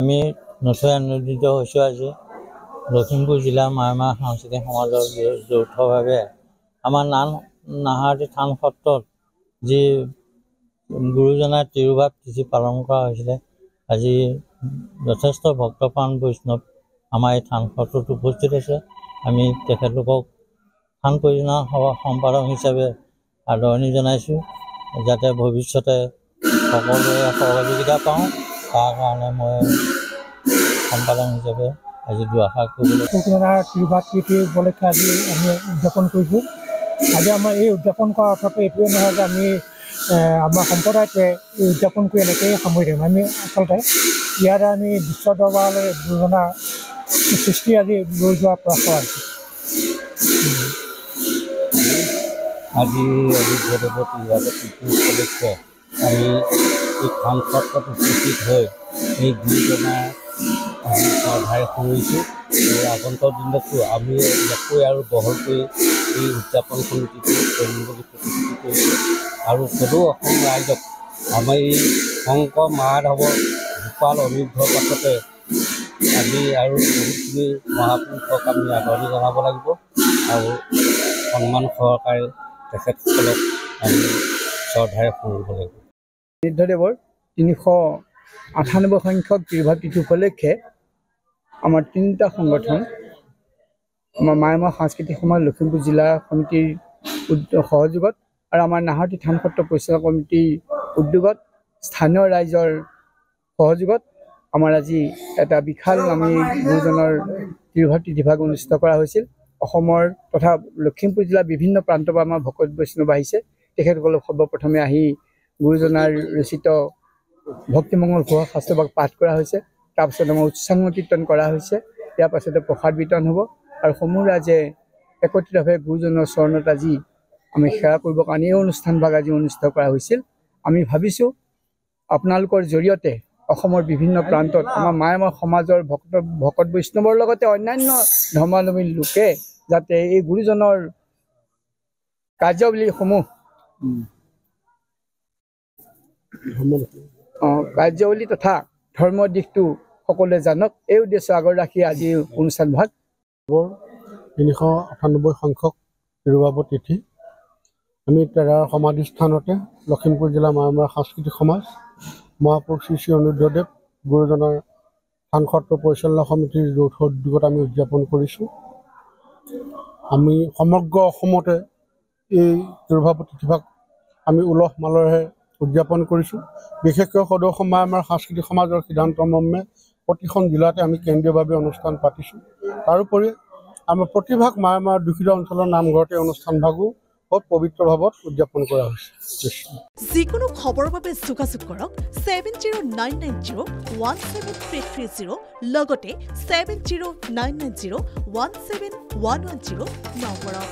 আমি নথৈ আনন্দিত হৈছোঁ আজি লখিমপুৰ জিলা মাইমা সাংস্কৃতিক সমাজৰ যৌথভাৱে আমাৰ নাহাৰতি থান সত্ৰত যি গুৰুজনাৰ তিৰুভাৱ তিথি পালন কৰা হৈছিলে। আজি যথেষ্ট ভক্তপ্ৰাণ বৈষ্ণৱ আমাৰ এই থান সত্ৰত উপস্থিত আছে। আমি তেখেতলোকক থান পৰিচালনা সভা সম্পাদক হিচাপে আদৰণি জনাইছোঁ, যাতে ভৱিষ্যতে সকলোৱে সহযোগিতা পাওঁ। তাৰ কাৰণে মই সম্পাদক হিচাপে আজি দুআষাৰ কৰিবলৈ তিৰুভাৱ তিথি উপলক্ষে আজি আমি উদযাপন কৰিছোঁ। আজি আমাৰ এই উদযাপন কৰাৰ অৰ্থটো এইটোৱে নহয় যে আমি আমাৰ সম্প্ৰদায়টোৱে এই উদযাপন কৰি এনেকৈয়ে সামৰি দিম। আমি আচলতে ইয়াৰে আমি বিশ্ব দৰবাৰলৈ গুৰুজনাৰ সৃষ্টি আজি লৈ যোৱাৰ প্ৰয়াস আছে। আজি তিৰুভাৱ তিথি উপলক্ষে আমি এই থান সত্ৰত উপস্থিত হৈ এই গুৰুজনাৰ আমি শ্ৰদ্ধাৰে শুনিছোঁ। আগন্তুক দিনতো আমি ইয়াতকৈ আৰু বহলকৈ এই উদযাপন সমিতিটো কৰিম বুলি প্ৰতিশ্ৰুতি কৰিছোঁ। আৰু সদৌ অসম ৰাইজক আমাৰ এই শংকৰ মাধৱৰ গোপাল অনুগ্ৰহৰ পাছতে আমি আৰু বহুতখিনি মহাপুৰুষক আমি আদৰণি জনাব লাগিব আৰু সন্মান সহকাৰে তেখেতসকলক আমি শ্ৰদ্ধাৰে শুনিব লাগিব। বুদ্ধদেৱৰ 398 সংখ্যক তিৰুভাৱ তিথি উপলক্ষে আমাৰ তিনিটা সংগঠন, আমাৰ মাইমা সাংস্কৃতিক সমাজ লখিমপুৰ জিলা সমিতিৰ সহযোগত আৰু আমাৰ নাহাৰতি থান সত্ৰ পৰিচালনা কমিটিৰ উদ্যোগত, স্থানীয় ৰাইজৰ সহযোগত আমাৰ আজি এটা বিশাল আমি গুৰুজনৰ তিৰুভাৱ তিথিভাগ অনুষ্ঠিত কৰা হৈছিল। অসমৰ তথা লখিমপুৰ জিলাৰ বিভিন্ন প্ৰান্তৰ পৰা আমাৰ ভকত বৈষ্ণৱ আহিছে। তেখেতসকলক সৰ্বপ্ৰথমে আহি গুৰুজনাৰ ৰচিত ভক্তিমংগল ঘোষা শাস্ত্ৰভাগ পাঠ কৰা হৈছে। তাৰপিছত আমাৰ উচ্চাঙ্গ কীৰ্তন কৰা হৈছে। ইয়াৰ পাছতে প্ৰসাদ বিতৰণ হ'ব আৰু সমূহ ৰাইজে একত্ৰিতভাৱে গুৰুজনৰ চৰণত আজি আমি সেৱা কৰিবৰ কাৰণে এই অনুষ্ঠানভাগ আজি অনুষ্ঠিত কৰা হৈছিল। আমি ভাবিছোঁ আপোনালোকৰ জৰিয়তে অসমৰ বিভিন্ন প্ৰান্তত আমাৰ মাইমা সমাজৰ ভকত বৈষ্ণৱৰ লগতে অন্যান্য ধৰ্মাৱলম্বী লোকে যাতে এই গুৰুজনৰ কাৰ্যাৱলী তথা ধৰ্মৰ দিশটো সকলোৱে জানক, এই উদ্দেশ্য আগত ৰাখি আজি অনুষ্ঠানভাগ 398 সংখ্যক তিৰুভাৱ তিথি আমি তেৰাৰ সমাধিস্থানতে লখিমপুৰ জিলা মাইমা সাংস্কৃতিক সমাজ মহাপুৰুষ শ্ৰী শ্ৰী অনুদ্ধদেৱ গুৰুজনাৰ থান সত্ৰ পৰিচালনা সমিতিৰ যৌথ উদ্যোগত আমি উদযাপন কৰিছোঁ। আমি সমগ্ৰ অসমতে এই তিৰুভাৱ তিথিভাগ আমি উলহ মালহেৰে উদযাপন কৰিছোঁ। বিশেষকৈ সদৌ অসম মাইমা সাংস্কৃতিক সমাজৰ সিদ্ধান্ত মৰ্মে প্ৰতিখন জিলাতে আমি কেন্দ্ৰীয়ভাৱে অনুষ্ঠান পাতিছোঁ। তাৰোপৰি আমাৰ প্ৰতিভাগ মাইমাৰ দূষিত অঞ্চলৰ নামঘৰতে অনুষ্ঠানভাগো বহুত পবিত্ৰ ভাৱত উদযাপন কৰা হৈছে। যিকোনো খবৰৰ বাবে যোগাযোগ কৰক 7099017330 লগতে 7099017110 নম্বৰত।